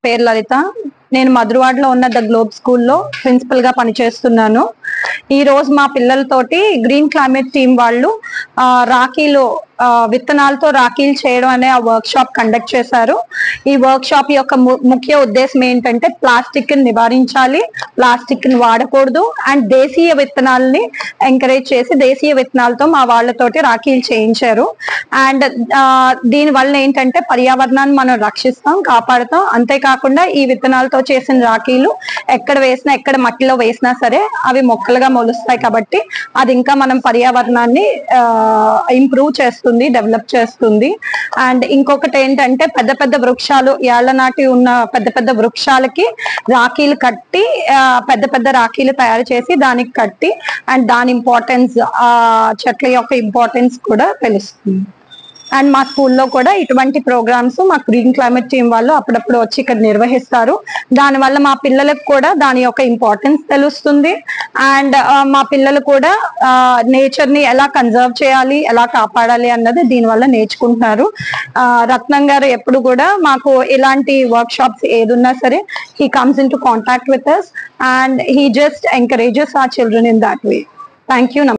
పేరు లలిత. నేను మధురవాడలో ఉన్న ద గ్లోబ్ స్కూల్లో ప్రిన్సిపల్ గా పనిచేస్తున్నాను. ఈ రోజు మా పిల్లలతోటి గ్రీన్ క్లైమేట్ టీమ్ వాళ్ళు రాఖీలు విత్తనాలతో రాఖీలు చేయడం అనే ఆ వర్క్ షాప్ కండక్ట్ చేశారు. ఈ వర్క్ షాప్ యొక్క ముఖ్య ఉద్దేశం ఏంటంటే ప్లాస్టిక్ ని నివారించాలి, ప్లాస్టిక్ ని వాడకూడదు అండ్ దేశీయ విత్తనాలని ఎంకరేజ్ చేసి దేశీయ విత్తనాలతో మా వాళ్ళతోటి రాఖీలు చేయించారు. అండ్ దీని వల్ల ఏంటంటే పర్యావరణాన్ని మనం రక్షిస్తాం, కాపాడుతాం. అంతేకాకుండా ఈ విత్తనాలతో చేసిన రాఖీలు ఎక్కడ వేసినా, ఎక్కడ మట్టిలో వేసినా సరే అవి మొక్కలుగా మొలుస్తాయి. కాబట్టి అది ఇంకా మనం పర్యావరణాన్ని ఇంప్రూవ్ చేస్తుంది, డెవలప్ చేస్తుంది. అండ్ ఇంకొకటి ఏంటంటే పెద్ద పెద్ద వృక్షాలు, ఏళ్ల నాటి ఉన్న పెద్ద పెద్ద వృక్షాలకి రాఖీలు కట్టి, పెద్ద పెద్ద రాఖీలు తయారు చేసి దానికి కట్టి అండ్ దాని ఇంపార్టెన్స్, ఆ చెట్ల యొక్క ఇంపార్టెన్స్ కూడా తెలుస్తుంది. అండ్ మా స్కూల్లో కూడా ఇటువంటి ప్రోగ్రామ్స్ మా గ్రీన్ క్లైమేట్ టీమ్ వాళ్ళు అప్పుడప్పుడు వచ్చి ఇక్కడ నిర్వహిస్తారు. దానివల్ల మా పిల్లలకు కూడా దాని యొక్క ఇంపార్టెన్స్ తెలుస్తుంది. అండ్ మా పిల్లలు కూడా నేచర్ ని ఎలా కన్జర్వ్ చేయాలి, ఎలా కాపాడాలి అన్నది దీనివల్ల నేర్చుకుంటున్నారు. రత్నం గారు ఎప్పుడు కూడా మాకు ఇలాంటి వర్క్ షాప్స్ ఏదున్నా సరే he comes in to contact with us and he just encourages our children in that way. Thank you.